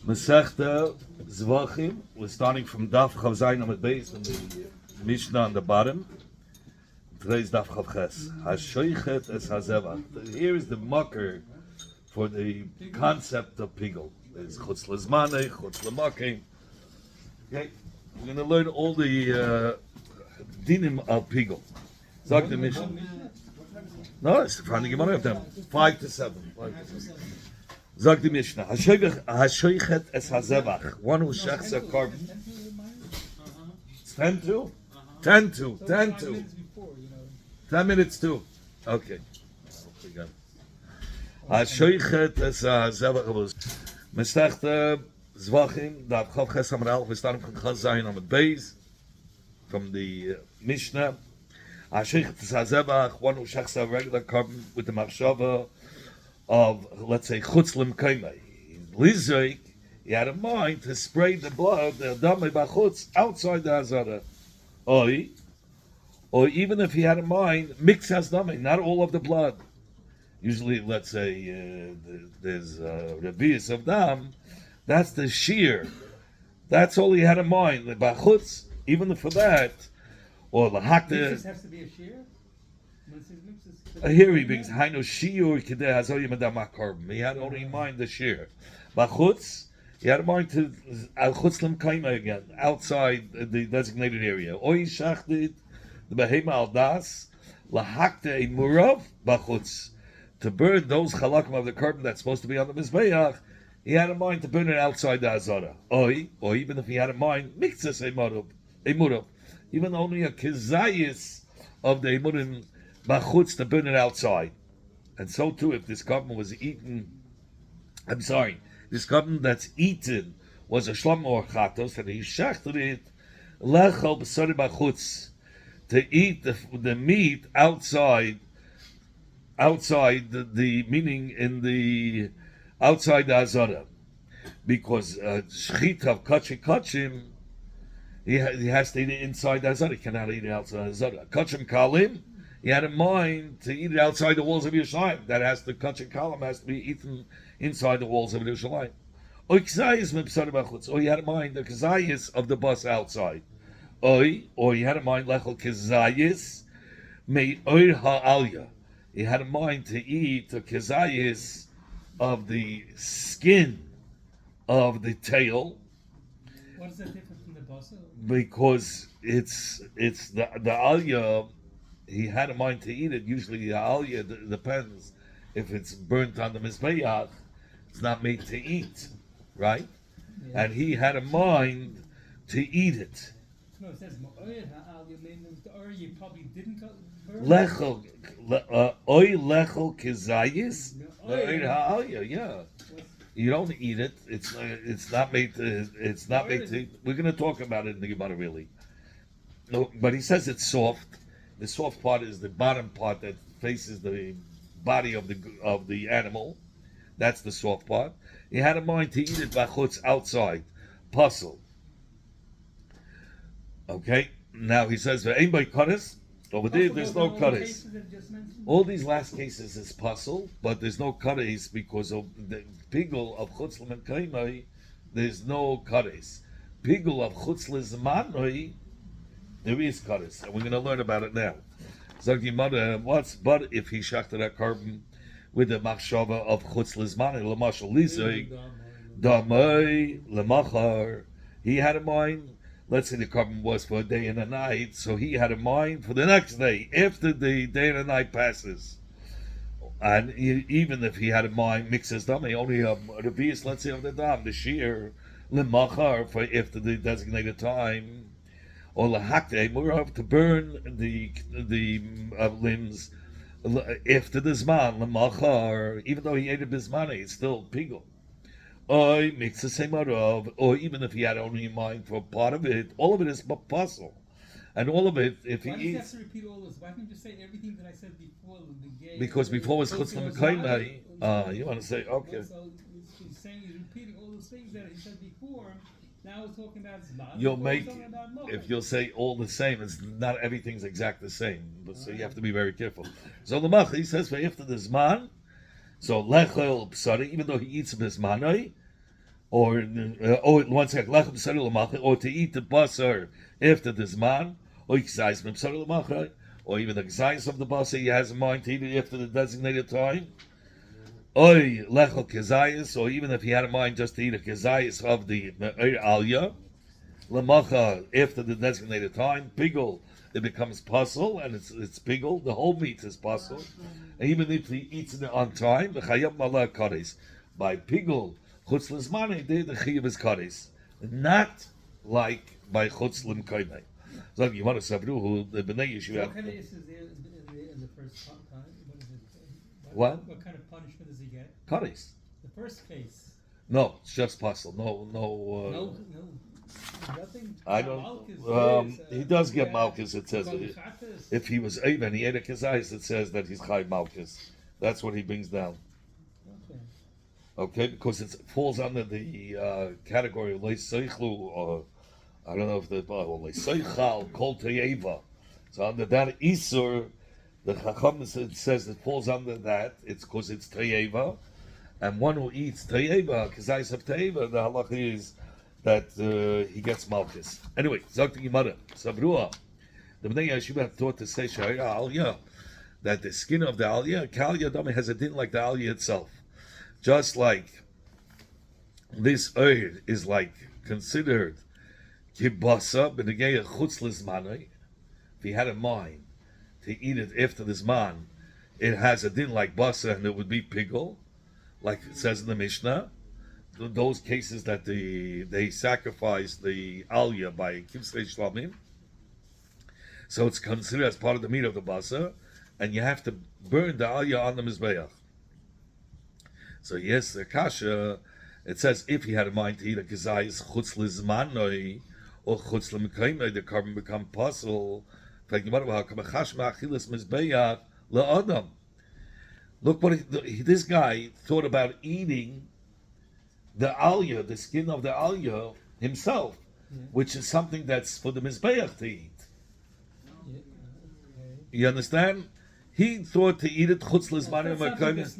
Masechta Zevachim. We're starting from Daf Chav Zayin Amud Beis and the Mishnah on the bottom. Today's Daf Chav Ches. Hashoichet es hazevach. Here is the mucker for the concept of pigul. There's chutz lezmanei, chutz lemakim. Okay, we're going to learn all the dinim of pigul. Zag the Mishnah. No, it's from the Gemara of them. 5 to 7. Zag the Mishnah. Hashoichet es hazevach. One who shechs a carbon. It's 10 to? 10 to. 10 to. 10 minutes to. Okay. Hashoichet es hazevach. Mestachta Zevachim. Daf Chav Ches Amud Aleph. We're starting from Chav Zayin Amud Beis. From the Mishnah. Hashoichet es hazevach. One who shechs a regular carbon with the machshava of, let's say, chutz l'mkaimai. Lizoik, he had a mind to spray the blood, the damei b'chutz, outside the hazara. Or even if he had a mind, mix has damei, not all of the blood. Usually, let's say, there's revius of dam, that's the shear. That's all he had in mind. The b'chutz, even for that, or the hakta. This has to be a shear? Here he brings Hainu Shiur Kideh Hazoyim Adama Korban. He had only in mind the shear. But Chutz, he had in mind to Al Chutz Lim Kaima again, outside the designated area. Oy Shachdid, the Behema Al Das, Lahakte a Murav Bachutz, to burn those chalakim of the carbon that's supposed to be on the Mizbeach. He had in mind to burn it outside the Azara. Or even if he had in mind, Mixas a Murav, even only a Kizayis of the Emurim bachutz, to burn it outside. And so too, if this carbon was eaten, this carbon that's eaten was a shlam or chatos, and he shachted it, lechal b'sari bachutz, to eat the meat outside the meaning in the outside the azara, because shchit of kachim, he has to eat it inside the azara. He cannot eat it outside the azara. Kachim kalim, he had in mind to eat it outside the walls of Yerushalayim. That has the kachim kalim has to be eaten inside the walls of Yerushalayim. Or he had in mind the kazayis of the bus outside. Or he had in mind lechel kazayis mei oir ha'alya. He had in mind to eat the kazayis of the skin of the tail. What is the difference from the bus? Because it's the alya. He had in mind to eat it. Usually the alya depends if it's burnt on the mizbeach. It's not made to eat, right? Yeah. And he had in mind to eat it. No, it says alya. Or you probably didn't burn. Lechel, oy lechel kizayis. Alya, yeah. You don't eat it. It's not made to. It's not made to. We're going to talk about it in the Gemara, really. No, but he says it's soft. The soft part is the bottom part that faces the body of the animal. That's the soft part. He had in mind to eat it bachutz, outside, puzzle. Okay. Now he says ve'ein b'kares. Over there, there's no kares. All these last cases is puzzle, but there's no kares because of the pigul of chutz l'menkaimai. There's no kares. Pigul of chutz l'zmanoi. There is kares, and we're going to learn about it now. Zagi mother, but if he shachted that carbon with the machshava of chutz lizmani, lemashal lizoig, damei lemachar, he had in mind. Let's say the carbon was for a day and a night, so he had in mind for the next day, after the day and the night passes. And even if he had in mind mixes damei, only a revius, let's say, of the dam, the shear lemachar for after the designated time. Or lahakte murav, to burn the limbs after the zman lemachar, even though he ate a bismani, it's still pigul. Or makes the same murav, or even if he had only in mind for part of it, all of it is puzzle, and all of it, if he eats. Why do you have to repeat all this? Why can't you say everything that I said before? Because before was chutz l'mekaimai. You want to say okay? So he's saying he's repeating all those things that he said before. Now we're talking about zman. You'll make, if you'll say all the same, it's not everything's exact the same. But so you have to be very careful. So the mach, he says, after the zman, so lechel psari, even though he eats bismanoi, or one second, lechem b'sar l'machar, or to eat the basar after the zman, or gzais b'sar l'machar, or even the gzais of the basar he has in mind to eat it after the designated time. Oy lechel kezayis, or even if he had in mind just to eat a kezayis of the alya, lemacha after the designated time, pigul, it becomes puzzle, and it's pigul, the whole meat is puzzle. And even if he eats it on time, the chayab malah kares. By pigul, chutz l'zmani, the chiyuv is kares. Not like by chutz l'mkaymei. So you want to sabru who the bnei yeshiva. What kind of is there in the first time? What is it? What kind of punishment does he get? kares? The first case. No, it's just puzzle. No. No. Nothing. I don't. He does get malchus. It says if he was even he ate a kezayis, it says that he's chai malchus. That's what he brings down. Okay, because it falls under the category of leiseichlu, or I don't know if the leiseichal kol teyeva. So under that isur, the chacham says it falls under that. It's because it's teyeva, and one who eats teyeva, kezayis of teyeva, the halacha is that he gets malchus. Anyway, Zog the Gemara, Sabrua, the Bnei Yeshiva taught to say Sha'ira Aliyah, that the skin of the Aliyah, Kaliyah Dami has a din like the Aliyah itself. Just like this oil is like considered kibasa, b'negei chutz l'zmanoi. If he had a mind to eat it after the zman, it has a din like basa, and it would be pigul, like it says in the Mishnah. Those cases that they sacrifice the aliyah by kivsei shlamim, so it's considered as part of the meat of the basa, and you have to burn the aliyah on the mizbeach. So yes, the kasha, it says if he had a mind to eat a kezayis chutz lizmanoi or chutz lemekaymei, the carbon become puzzle. Look what this guy thought about eating the aliyah, the skin of the aliyah himself, which is something that's for the mizbeach to eat. You understand? He thought to eat it chutz lizmanoi mekaymei.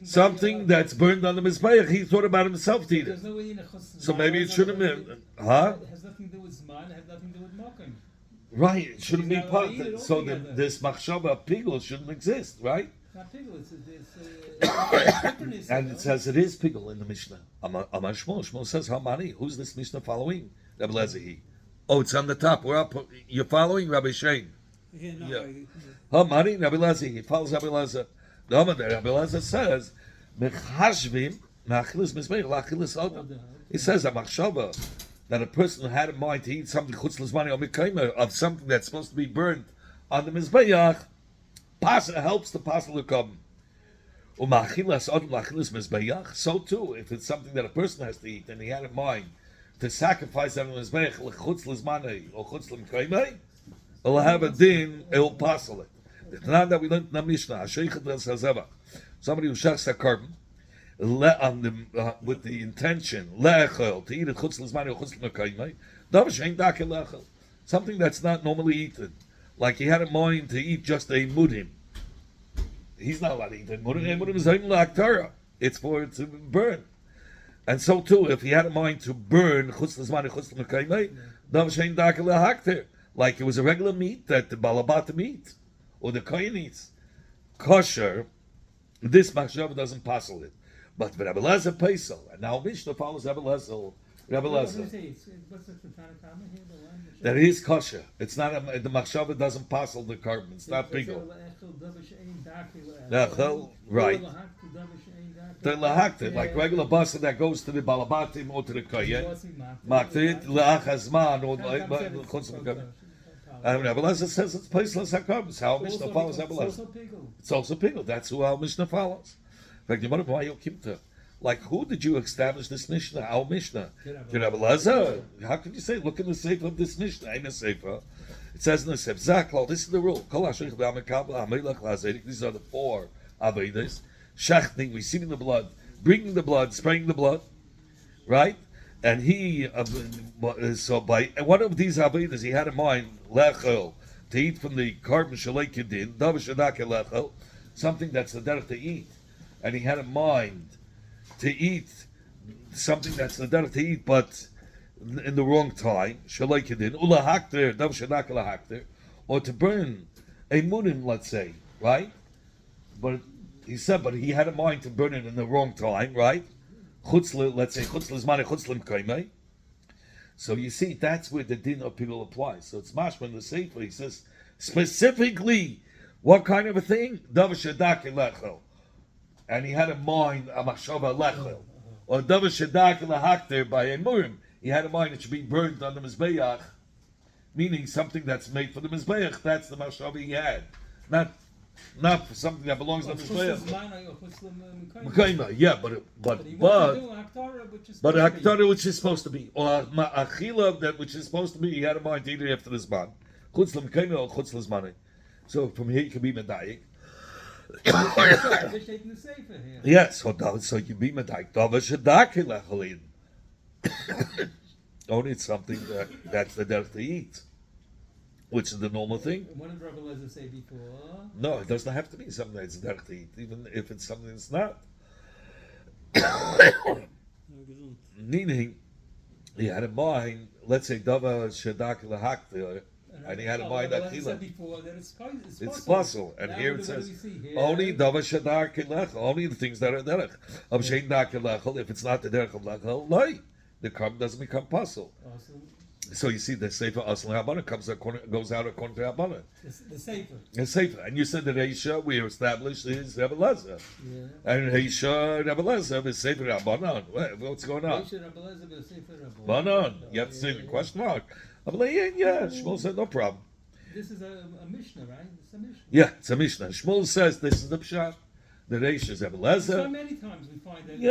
Something that's burned on the mizbeach, he thought about himself to eat it. So maybe it shouldn't be, It has nothing to do with zman. It has nothing to do with mokim. Right, it shouldn't be part. So this machshava pigul shouldn't exist, right? Not pigul. It's and it says it is pigul in the Mishnah. Amar Shmuel. Shmuel says, how many? Who's this Mishnah following? Rabbi Lezer. Oh, it's on the top. We're up. You're following Rabbi Shane. Yeah. How many? Rabbi Lezer. He follows Rabbi Lezer. The Rabbi Lezer says, "Mechashvim ma'achilas mizbeach la'achilas adam." He says a machshava that a person had in mind to eat something chutz l'zmani or mikaymer of something that's supposed to be burnt on the mizbeach, helps the pasal to come. U'ma'achilas adam la'achilas mizbeach. So too, if it's something that a person has to eat and he had in mind to sacrifice on the mizbeach chutz l'zmani or chutz l'mikaymer, it'll have a din. It'll pasal it. The Tanan that we learned in the Mishnah, somebody who shechs a carbon with the intention le'echel to eat it chutz l'zmani or chutz l'mekaymei, davar she'ein dakel le'echel, something that's not normally eaten. Like he had in mind to eat just a mudim. He's not allowed to eat a mudim. A mudim is haim la'aktara. It's for it to burn. And so too, if he had in mind to burn chutz l'zmani chutz l'mekaymei, davar she'ein dakel le'hakter, like it was a regular meat that the balabat eat or the kohen eats. Kosher, this machshava doesn't passel it. But Rabbi Lezer Pesel, and now Mishnah follows Rabbi Lezer. That is kosher. It's not the machshava doesn't passel the carbon. It's not pigul. Right. The lahakta, like regular basa that goes to the balabatim or to the kohen. Maktit lahachazman or chutz. Rabbi Lezer says it's Pesel hakarbon. How Mishnah follows Rabbi Lezer. It's also pigul. That's who our Mishnah follows. Like, who did you establish this Mishnah? Our Mishnah. Rabbi Lezer. How could you say? Look in the sefer of this Mishnah. Ain't a sefer. It says in the sefer, Zaklo, this is the rule. These are the four Avedas. Shachting, receiving the blood, bringing the blood, spraying the blood. Right? And he, so by one of these Avedas, he had in mind, Lechel, to eat from the carbon shalek yedin, Davar shadake lechel, something that's the derech to eat. And he had in mind to eat something that's the derech to eat, but in the wrong time, shalaykidin, ula hakter, dav shadak ula hakter, or to burn a munim, let's say, right? But he said, but he had a mind to burn it in the wrong time, right? Chutzle, let's say, chutzle zmane, chutzle mkaimei. So you see, that's where the din of people applies. So it's mashma in the Sefer. He says specifically, what kind of a thing? Davar shadak lechel, and he had in mind a machshava lechel, or davar shadak lahakter by a murim. He had in mind it should be burned on the mizbeach, meaning something that's made for the mizbeach. That's the machshava he had, not for something that belongs to the mizbeach. Yeah, but a hakdara which is supposed to be, or a achila that which is supposed to be, he had in mind to eat it after this man. Chutz l'mekayma or chutz l'zmane. So from here you can be medayik. Yes, so you be medayik. Davar shadaki lechalin. Only it's something that's the derech to eat, which is the normal thing. What did Rabbi Lezer say before? No, it doesn't have to be something that's derech to eat, even if it's something that's not. Meaning, he had in mind, let's say, davar shadak lahaktir, and he had in mind achila. It's possible, and here it says only davar shadak lechel, only the things that are derech. Shein dak lechel, if it's not the derech of lechel, loi, the carbon doesn't become possible. So you see, the Sefer Asl Rabbanan goes out according to Rabbanan. The Sefer. The Sefer. And you said that Reisha, we established, is Rebbe Lezer. Yeah. And Reisha, Rebbe Lezer, is Sefer Rabbanan. What's going on? Reisha, Rebbe Lezer, is Sefer Rabbanan. You have to say the question mark. I'm like, yeah, Shmuel said, no problem. This is a Mishnah, right? It's a Mishnah. Yeah, it's a Mishnah. Shmuel says this is the Pshat. The Reisha is Rebbe Lezer. So many times we find that you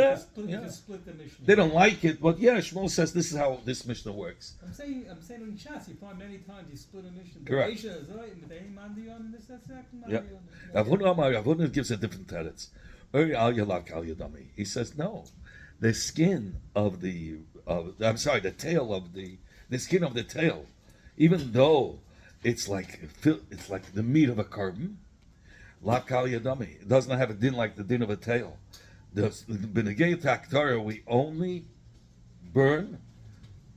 can split the Mishnah. They don't like it, but yeah, Shmuel says this is how this Mishnah works. I'm saying in Shas, you find many times you split a Mishnah. Correct. Reisha is right, but they ain't mandiyon, and this, that's exactly Yeah. mandiyon. Ravuna gives a different teretz. He says no. The skin of the the tail of the skin of the tail, even though it's like the meat of a carbon, lakal yadami. It doesn't have a din like the din of a tail. The benegay taktara, we only burn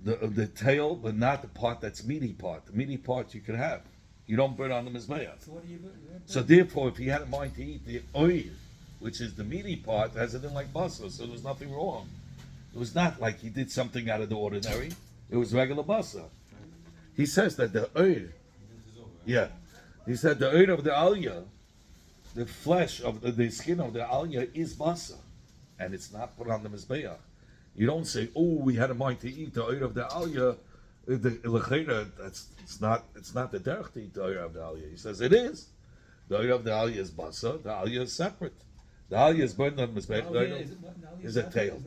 the tail, but not the part that's meaty part. The meaty part you can have. You don't burn on the mizbeach. So what do you burn? So therefore, if he had in mind to eat the oil, which is the meaty part, has it in like basar, so there's nothing wrong. It was not like he did something out of the ordinary. It was regular basar. He says that the oil, he said the oil of the aliyah, the flesh of the skin of the aliyah is basar, and it's not put on the mizbeach. You don't say, oh, we had in mind to eat the oil of the aliyah. The lechera, it's not the derech to eat the oil of the aliyah. He says it is. The oil of the aliyah is basar. The aliyah is separate. The aliyah is burned on the mizbeach. The oil is a tail.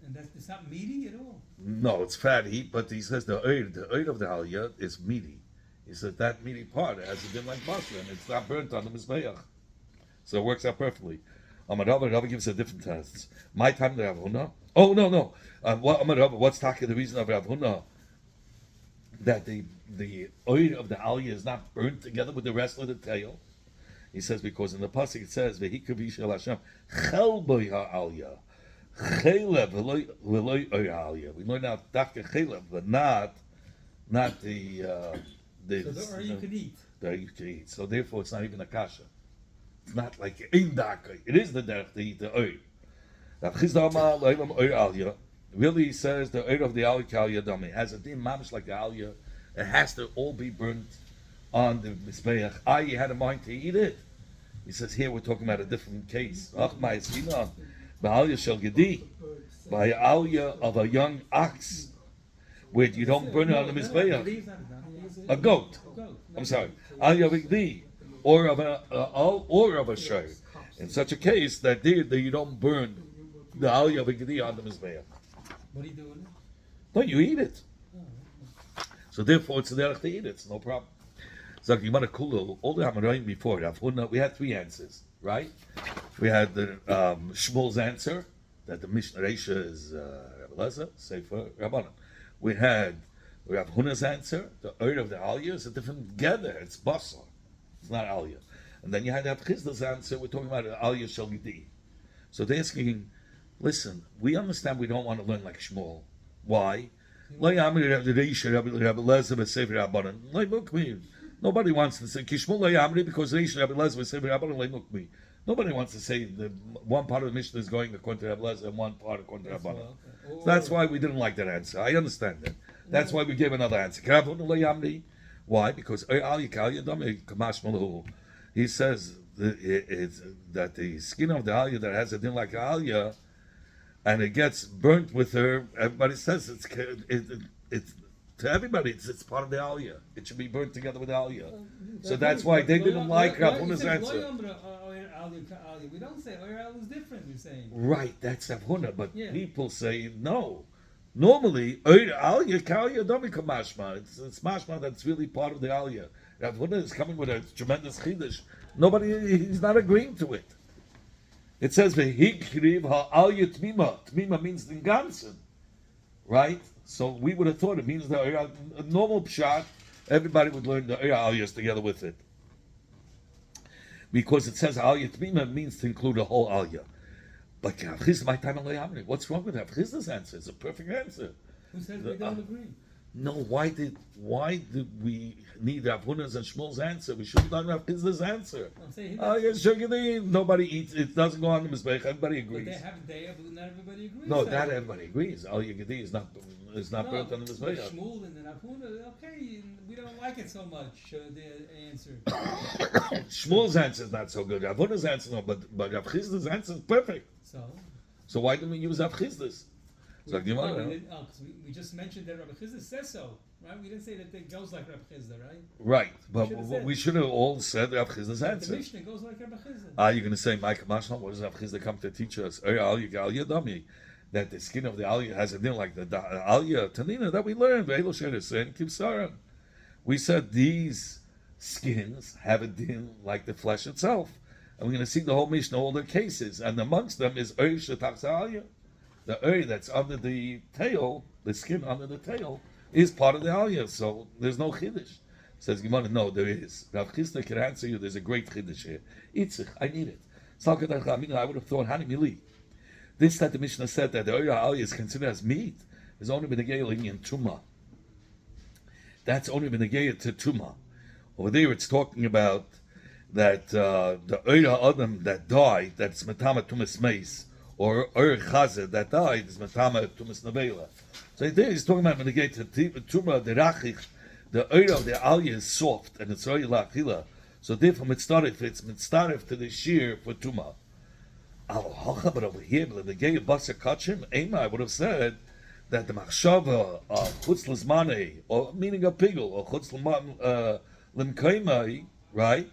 And it's not meaty at all. No, it's fatty, but he says the oil of the aliyah is meaty. He says that meaty part has been like basar, and it's not burnt on the mizbeach. So it works out perfectly. Rava gives a different test. My time to Rav Huna. Oh no. What's talking the reason of Rav Huna that the oil of the aliyah is not burnt together with the rest of the tail? He says because in the pasuk it says v'hikavish el Hashem chel boy ha'aliyah chelev v'loy oil aliyah. We learn out dafka chelev, but not the so the oil you can eat. The oil you can eat. So therefore it's not even a kasha. It's not like in daka. It is the derech to eat the oil. Rav Chisda Amar lo'elam oil aliyah. Really, he says the oil of the aliyah dami has a din mamish like the aliyah. It has to all be burnt on the mizbeach. You had in mind to eat it. He says here we're talking about a different case. Ach ma'askina ba'aliyah shel gedi, by aliyah of a young ox, where you don't burn it on the mizbeach. A goat. I'm sorry, aliyah of a gedi, or of a shor. In such a case, that you don't burn the aliyah of a gedi on the mizbeach. What are you doing? No, you eat it. So therefore, it's the derech to eat it. It's no problem. So Gemara Kulu, all the Amoraim before Rav Huna, we had three answers, right? We had the Shmuel's answer that the Mishnah Reisha is Rebbe Lezer, Sefer Rabbanan. We had Rav Huna's answer, the oil of the aliyah is a different gather. It's basar, it's not aliyah. And then you had Rav Chisda's answer. We're talking about aliyah shel gedi. So they're asking, Listen, we understand we don't want to learn like Shmuel. Why? Nobody wants to say because nobody wants to say the one part of the Mishnah is going according to Rabbi Lezer and one part according to Rabbanan. So that's why we didn't like that answer. I understand that. That's why we gave another answer. Why? Because he says that the skin of the aliyah that has a din like aliyah and it gets burnt with her, everybody says it's to everybody, it's part of the aliyah. It should be burnt together with the aliyah. So that's why they didn't like Rav Huna's answer. We don't say Oyer is different, you're saying. Right, that's Rav Huna, but people say no. Normally, aliyah, kaliyah, don't become mashma. It's mashma that's really part of the aliyah. Rav Huna is coming with a tremendous chiddush. He's not agreeing to it. It says v'hikriv ha'aliyah tmima. Tmima means the ganzen, right? So we would have thought it means a normal pshat. Everybody would learn the aliyahs together with it, because it says aliyah tmima means to include a whole aliyah. But what's wrong with Rav Chisda's answer? It's a perfect answer. Who says we don't agree? No, why did we need Rav Huna's and Shmuel's answer? We should have done Rav Chisda's answer. Nobody eats. It doesn't go on the mizbech. Everybody agrees. But they have a day, but not everybody agrees. No, not everybody agrees. Al Yagadi is not burnt on the mizbech. Shmuel and Rav Huna, okay, we don't like it so much. The answer. Shmuel's answer is not so good. Rav Huna's answer, no, but Rav Chisda's answer is perfect. So why didn't we use Rav Chisda's? Because we just mentioned that Rabbi Chisda says so, right? We didn't say that it goes like Rabbi Chisda, right? Right, but we should have all said Rabbi Chisda's answer. The Mishnah goes like Rabbi Chisda. You're going to say, Mike Mashal, what does Rabbi Chisda come to teach us? That the skin of the aliyah has a din like the aliyah tanina that we learned. We said these skins have a din like the flesh itself, and we're going to see the whole Mishnah, all the cases, and amongst them is aliyah. The that's under the tail, the skin under the tail, is part of the aliyah, so there's no chiddush. Says Gemara, no, there is. Rav Chisda can answer you, there's a great chiddush here. Itzich, I need it. I would have thought, Hani Mili. This that the Mishnah said that the aliyah is considered as meat is only been a geiling in Tumah. That's only been a geil to Tumah. Over there it's talking about that the aliyah Adam that died, that's Matama Tumas Meis, or Chazah that died is Matama Tumas Nevela. So there he's talking about when they get to Tumah, the Rachich, the oil of the aliyah is soft and it's oil la'achila. So therefore it's mitzaref to the shear for Tumah. But over here, the gay Basa Kachim, I would have said that the machshava of chutz l'zmanei, or meaning a pigel, or chutz l'mkaimai, right?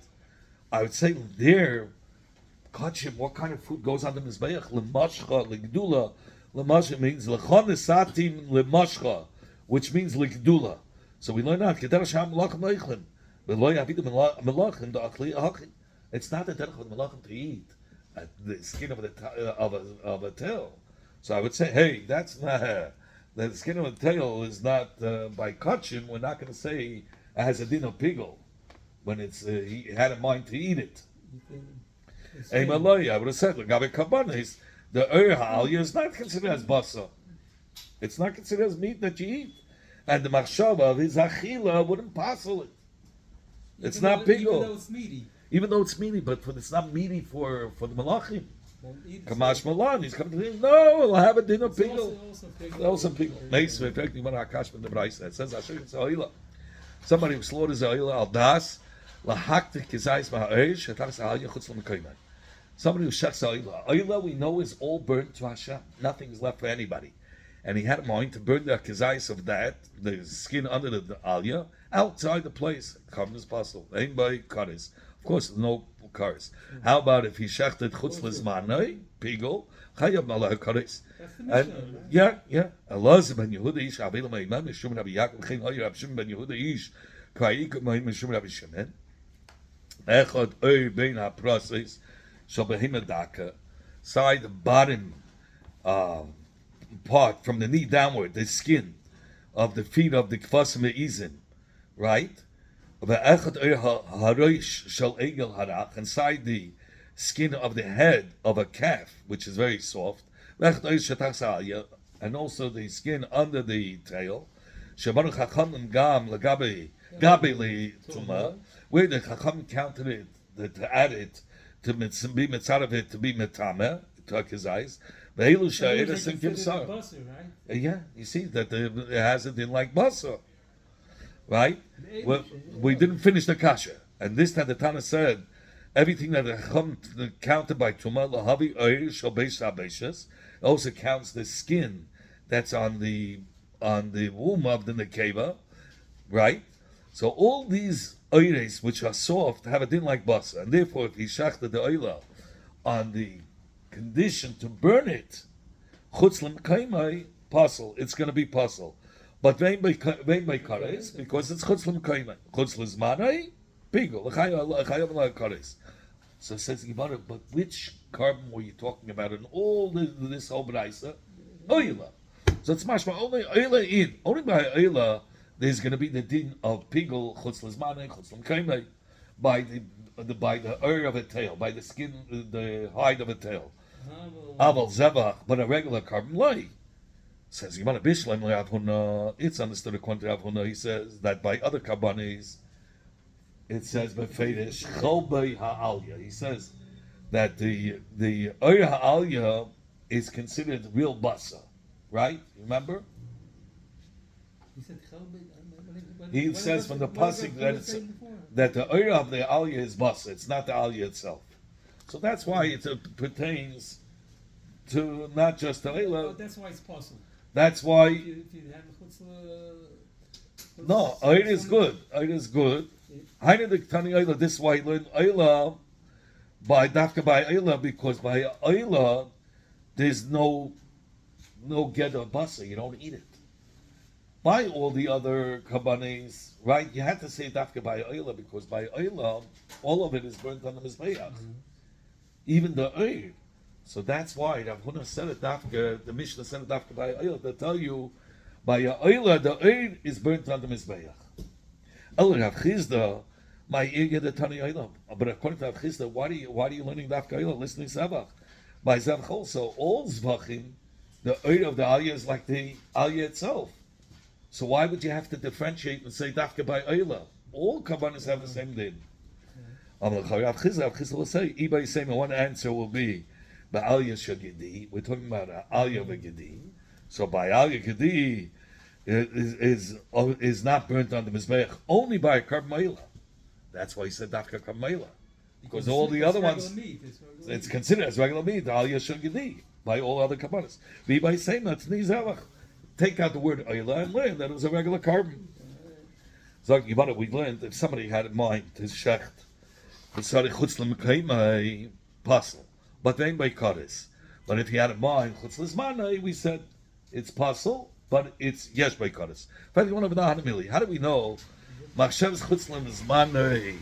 I would say there, Kachim, what kind of food goes on the mizbeach? L'mashcha, l'gdula. L'mashcha means l'chonesatim l'mashcha, which means l'gdula. So we learn out kedar sham melachim leichlin, v'lo yavidu melachim da'achli achi. It's not the derech of the melachim to eat the skin of a tail. So I would say, hey, that's not the skin of a tail is not by kachim. We're not going to say it has a din of pigel when it's he had in mind to eat it. Hey, Malay, I would have said, Gabi Kabbanis, the aliyah is not considered as basa. It's not considered as meat that you eat. And the machshava of his achila wouldn't passel it. It's not pigel. Even though it's meaty. Even though it's meaty, but it's not meaty for the malachim. Kamash Malan, he's coming to him. No, we'll have a dinner pigel. Also pigel. Nice. In fact, it says somebody who slaughters Zayla al das lahaktik kizayis ma'arish atakas aliyah chutz l'mekayman. Somebody who shuts Zayla, we know is all burnt to Hashem. Nothing is left for anybody. And he had a mind to burn the kizayis of that, the skin under the aliyah, outside the place. Come as possible. Anybody cut his. Of course, no cars. How about if he shechted chutz l'zmanei pigel chayav malah kares? Yeah. Allah ben Yehuda ish avilam imam mishum Rabbi Yaakov chen hayir Rabshim ben Yehuda ish kayik mishum Rabbi Shimon. Echad oy bein haproses shal behima daka. Side the bottom part from the knee downward, the skin of the feet of the kvasim ve'izin, right? Inside the skin of the head of a calf, which is very soft, and also the skin under the tail. Shabaru Chachamim Gam Lagabi Gabi Tuma, where the Chacham counted it to add it to be mitzad of it to be metame, took his eyes. Ve'elu sha'eres and kimsar. Yeah, you see that it has it in like basar, right? Well, we didn't finish the kasha, and this time the Tana said everything that the Chacham counted by tuma lahavi oir shal beish habeshes also counts the skin that's on the womb of the nekeva, right? So all these oires which are soft have a din like basa, and therefore if he shachted the oila on the condition to burn it, chutz l'mkaimai pasul, it's going to be pasul. But vein by kares because it's chutz l'mkaimai, chutz l'zmanai pigul l'chayav l'kares. So it says Gemara, but which carbon were you talking about in all this whole braisa? Oila. So it's mashma only oila in. Only by oila there's going to be the din of pigul chutz l'zmanai chutz l'mkaimai by the oir of a tail, by the skin, the hide of a tail. Aval zevach, but a regular carbon lay. Says Gemara Bishlam le'avhuna. It's understood according to Avhuna. He says that by other karbanis, it says befedish cholbei ha'alya. He says that the oir ha'alya is considered real basa, right? Remember? He says from the pasuk that the oir of the alya is basa. It's not the alya itself. So that's why it pertains to not just the oila. That's why it's possible. That's why. If you have No, oil is good. Oil is good. This is why I learned oila by dafka by oila, because by oila there's no get or basa. You don't eat it. By all the other kabanes, right? You had to say dafka by oila because by oila all of it is burnt on the mizbeach, even the oil. So that's why Rav Huna said it dafka. The Mishnah said it dafka by oila to tell you by oila the oil is burnt on the mizbeach. El Rav Chizda, my ear get the tani oila. But according to Rav Chizda, why are you learning dafka oila? Listening Zevach. By Zevach also, all Zevachim, the oil of the aliyah is like the aliyah itself. So why would you have to differentiate and say dafka by oila? All kabbanis have the same din. Rav Chizda will say, Ibai Sema, one answer will be, by aliyah shagidi, we're talking about aliyah v'gidi. So by aliyah gidi is not burnt on the mizbeach, only by a karmeila. That's why he said dafka karmeila. Because all the other ones, it's considered as regular meat, the aliyah shagidi, by all other kabbanis. Ibai Sema, it's nizavach. Take out the word oila and learn that it was a regular carbon. So we learned if somebody had in mind his shecht, pasul, but then by kares. But if he had in mind chutz l'zmanai, we said it's pasul, but it's yesh by kares. How do we know machshev's chutz l'zmanai?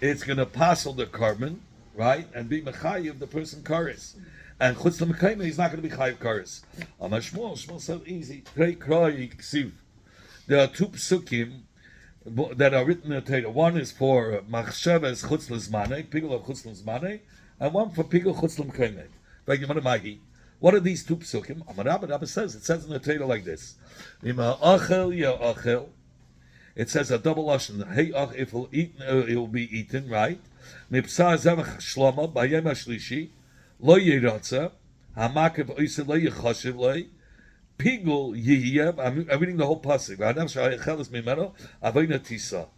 It's going to pasul the carbon, right, and be mechayiv the person kares. And chutz l'mekayim, he's not going to be chayiv kares. Shmuel said easy. There are two psukim that are written in the Torah. One is for machshavas chutz l'zmanei, pigul of chutz l'zmanei, and one for pigul chutz l'mekayim. What are these two psukim? Rabbi says, it says in the Torah like this. It says a double lashon. Hey, if it will be eaten, right? Mipsa zevach shlama b'yom hashlishi. Lo yiratza, hamakev oisel lo yichashiv lo, pigul yiyeh. I'm reading the whole pasuk. V'adam sha'acheles mimeno avoda tisa.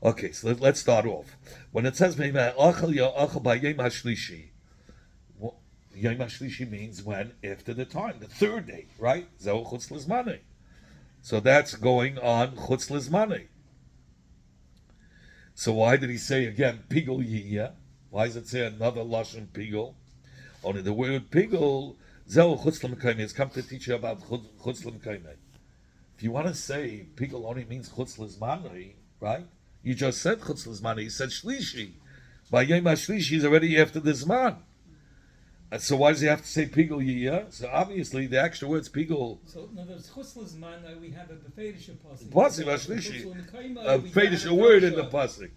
Okay, so let's start off. When it says achal ya'achal b'yom hashlishi, yom hashlishi means when after the time, the third day, right? Zeu chutz l'zmanei. So that's going on chutz l'zmanei. So why did he say again pigul yiyeh? Why does it say another lashon pigul? Only the word pigul, zeu chutz l'mekayim, has come to teach you about chutz l'mekayim. If you want to say pigul only means chutz l'zmanei, right? You just said chutz l'zmanei, you said shlishi. By yom hashlishi is already after the zman. And so why does he have to say pigul yiyah? So obviously the extra words pigul. So in other words, chutz l'zmanei we have a befedish pasuk. Pasuk hashlishi, a befedish word in the pasuk.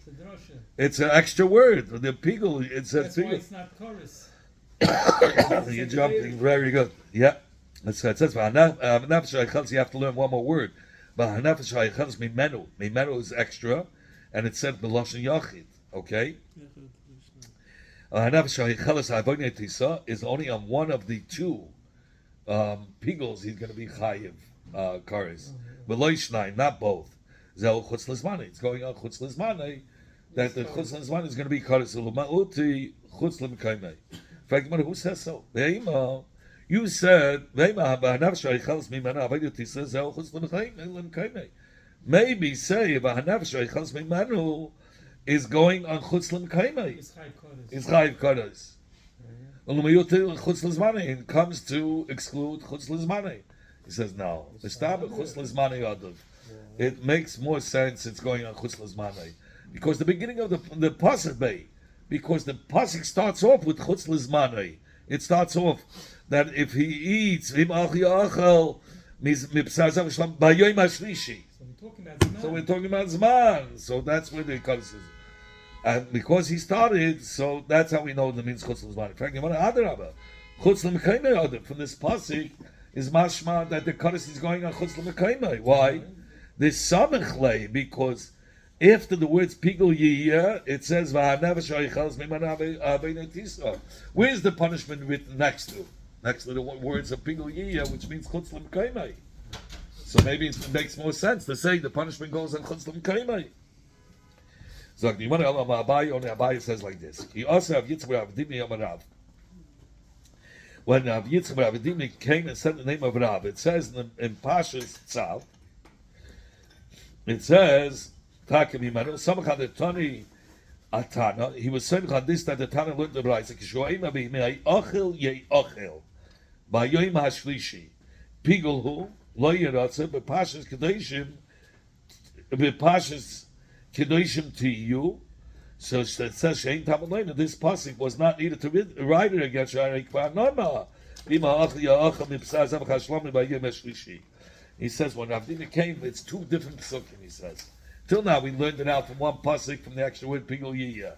It's an extra word. The pigul, it says pigul. That's why it's not chorus. You're jumping very good. Yeah. It says, you have to learn one more word. But mimenu. Mimenu is extra, and it said B'lashon Yachid. Okay? Is only on one of the two pigels he's going to be chayiv kares. But not both. Zel chutz lizmani. It's going on chutz lizmani that the chutz lizmani is going to be kares. Ulumauti chutz limkaimei. In fact, who says so? You said maybe say mimanu is going on chutz limkaimei. Is chayiv kares. It comes to exclude chutz lizmani. He says no. It makes more sense. It's going on chutz lizmani because the beginning of the pasuk bay, because the pasuk starts off with chutz lizmani. It starts off that if he eats so we're talking about zman. So that's where the chutz is. And because he started, so that's how we know the means chutz l'zman. In fact, chutz l'mekayme from this pasuk is mashma that the kaddish is going on chutz l'mekayme. Why? There's samech lei, because after the words pigul yiyah, it says where's the punishment written next to? Next to the words of pigul yiyah, which means chutz l'mekayme. So maybe it makes more sense to say the punishment goes on chutz l'mekayme. So the Abaye says like this. He also have Yitzchak Avdimi Amarav. When Yitzchak Avdimi came and said the name of Rav, it says in Pasha's Tzav, it says, Samachadetani Atana, he was saying on this that the Tana learned the Braisa, Kishoim Abimei Ochel Ye Ochel, by Yoim Hashlishi, Pigulhu, Lo Yeratze, Bepasha's Kadeshim, Bepasha's Kedoshim to you, so it says Shein Tamalena. This pasuk was not needed to write it against Shari Kvar Norma. He says when Avdina came, it's two different psukim. He says till now we learned it out from one pasuk from the actual word Pigul Yiyah.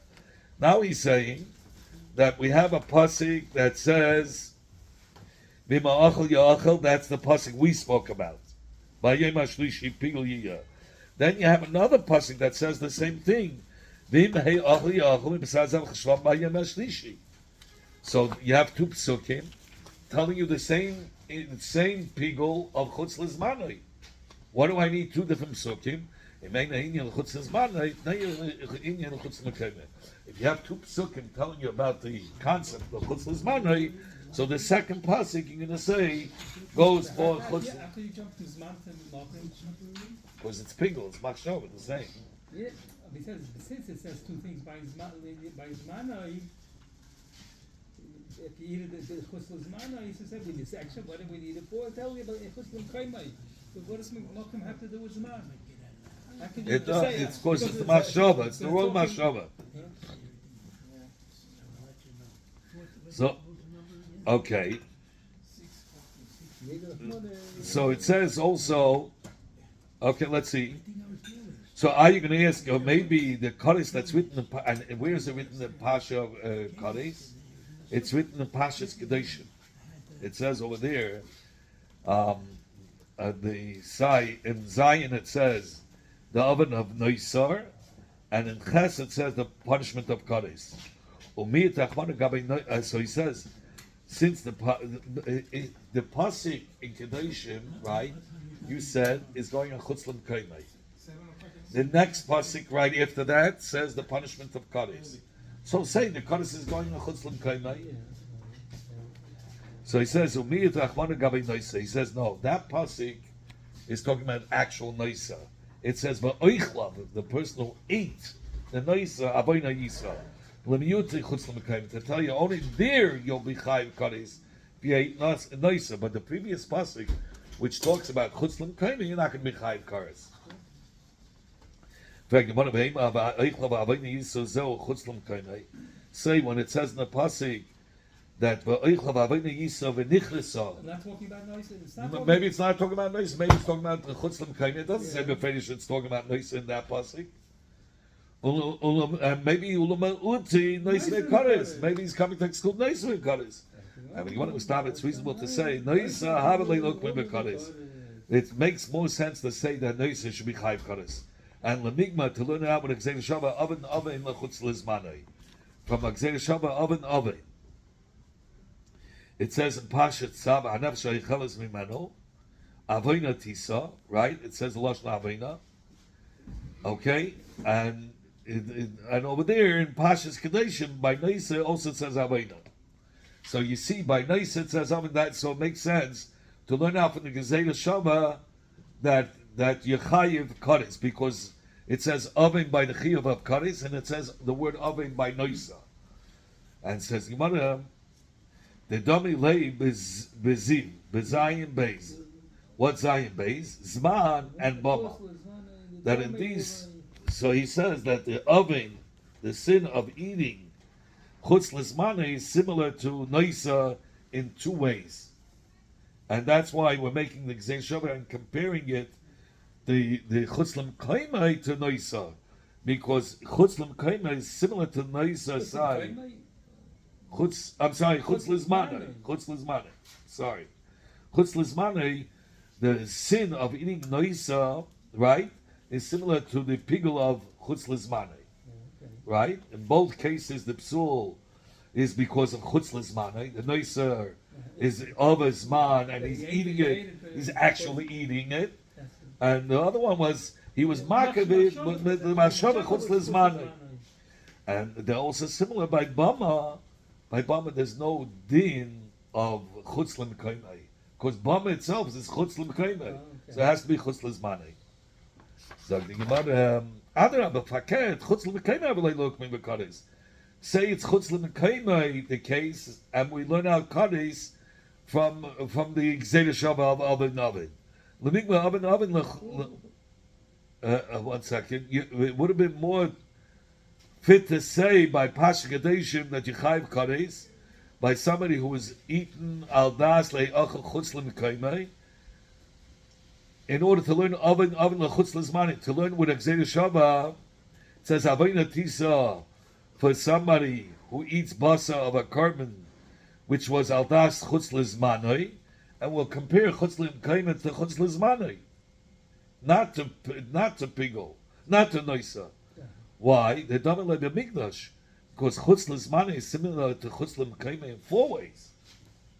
Now he's saying that we have a pasuk that says Bima Achel Yachel. That's the pasuk we spoke about. By Yom Hashlishi Pigul Yiyah. Then you have another pasuk that says the same thing. So you have two psukim telling you the same pigul of chutz lizmanai. What do I need two different psukim? If you have two psukim telling you about the concept of chutz lizmanai, so the second pasuk you're going to say goes for chutz. After you jump to zman to malchim. Because it's pigul, it's machshava, the same. Yeah, since it says two things by zmanai, if you eat it the chutz l'zmanai, he says in this section, what do we need it for? Tell me about chutz l'kaimai. But what does malchim have to do with zman? It's because it's the machshava, it's the wrong machshava. So, okay. So it says also. Okay, let's see. So are you going to ask, maybe the Kaddish that's written, and where is it written in Pasha of Kaddish? It's written in Pasha's Kedoshim. It says over there, the Sai, in Zion it says, the oven of Noisar, and in Ches it says the punishment of Kaddish. So he says, since the Pasik in Kedoshim, right, you said is going on chutz l'mkaimei. The next pasuk right after that says the punishment of kaddish. So say the kaddish is going on chutz l'mkaimei. So he says umiyat rachmana gabei noisa. He says no, that pasuk is talking about actual noisa. It says va'oichlav, the person who ate the noisa avoyna yisa l'miyut chutz l'mkaimei. To tell you only there you'll be chayiv kaddish if you ate noisa. But the previous pasuk, which talks about chutz l'mkaimei, you're not going to be chayiv kares. In fact, one of them say when it says in the pasuk that I'm not talking about noise. Maybe it's not talking about noise. Maybe it's talking about the chutz l'mkaimei. It doesn't say beferish it's talking about noise in that pasuk. Maybe ulama uti noisa kares. Maybe he's coming to school noisa kares. I mean, you want to stop? It's reasonable to say noisa havelei lokmim kares. It makes more sense to say that noisa should be chayv kares. And lemigma to learn out with Gzeir Shava oven lechutz lizmanei. From Gzeir Shava oven. It says in Pashat Tzav Hanav Shaycheles Mimano Avoina Tisa, right? It says the Lashon Avoina. Okay, and over there in Pasha's Kadeshim by Neisa also it says Avoina. So you see by Neisa it says Avoina. That so it makes sense to learn out from the Gzeir Shava that Yechayiv Kares, because it says Oven by the Chiyuv of Kares, and it says the word Oven by Neisa, and it says Gemara. The dummy lay bezim, bezayin beis. What zayin beis? Zman and bama. That in these, so he says that the oven, the sin of eating chutz lizmane is similar to noisa in two ways, and that's why we're making the Gzeir Shava and comparing it, the chutz l'mkaimai to noisa, because chutz l'mkaimai is similar to noisa side. Chutz lizmane. Sorry. Chutz lizmane, the sin of eating noisa, right, is similar to the pigul of chutz lizmane. Right? In both cases, the psul is because of chutz lizmane. The noisa is of a zman, and he's eating it. He's actually eating it. And the other one was, he was makavid with the mashava chutz lizmane. And they're also similar by bama. By Bama, there's no din of chutz l'mkaimai, because Bama itself is chutz l'mkaimai, so it has to be chutz l'zmanei. So the Gemara, Adarabba faket chutz l'mkaimai v'lei lokmim b'kares. Say it's chutz l'mkaimai the case, and we learn out kares from the Gzeir Shava of oven. L'migma oven. 1 second. It would have been more fit to say by Pasha Kadeshim that you chayv kares by somebody who was eaten al das le'achal chutz l'mkaimai, in order to learn oven lechutz l'zmani, to learn with Gzeir Shava. It says avoina tisa for somebody who eats basa of a korban which was al das chutz l'zmani, and we'll compare chutz l'mkaimai to chutz l'zmani, not to pigol, not to noisa. Why? The Damale B'Mikdash, because chutz l'zmane is similar to chutz l'mkaimai in 4 ways,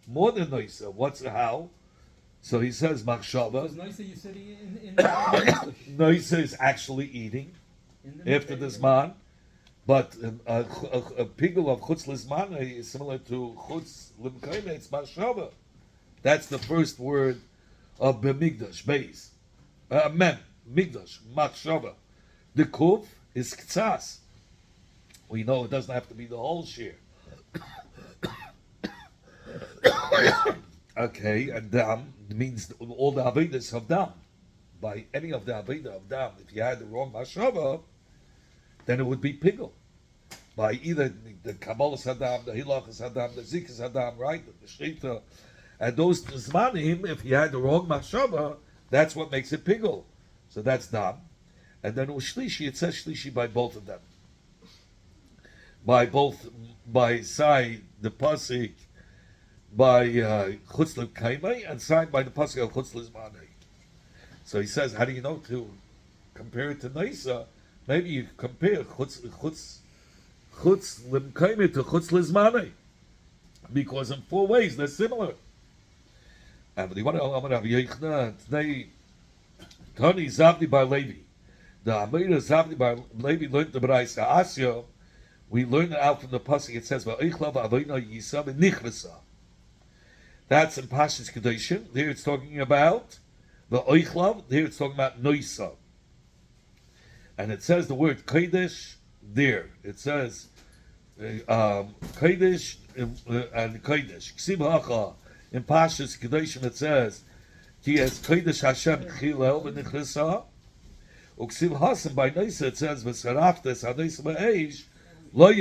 more than noisa. What's how? So he says machshava. Noisa, you said in Noisa is actually eating after the zman, but a pigul of chutz l'zmane is similar to chutz l'mkaimai. It's machshava. That's the first word of B'Mikdash, beis, mem, Mikdash, machshava. The kuf is ktsas. We know it doesn't have to be the whole share. Okay, and dam means all the avodas of dam. By any of the avodah of dam, if you had the wrong mashava, then it would be pigul. By either the kabbalah hadam, the hilachas hadam, the zikas hadam, right, the shrita, and those zmanim, if you had the wrong mashava, that's what makes it pigul. So that's dam. And then ushlishi, it says shlishi by both of them. By Sai, the pasuk, by chutz l'mkaimai, and Sai by the pasuk of chutz l'zmanei. So he says, how do you know to compare it to Naisa? Maybe you compare chutz l'mkaimai to chutz l'zmanei, because in 4 ways they're similar. And the one I'm going to have Yechna today, Tani Zavdi by Levi. The Amira Zavdi by Levi learned the B'raisa Asya. We learned it out from the pasuk. It says Va'ichlav Avina Yisa V'nichvasa. That's in Pashas Kedoshim. There it's talking about the Oichlav. There it's talking about Noisa. And it says the word Kodesh there. It says Kodesh and Kodesh. Ksiv Hacha in Pashas Kedoshim it says Ki es Kodesh Hashem Chilel V'nichvasa. Uksiv Hasan by Noisa it says V'saraftes HaNoisa Ba'eish Lo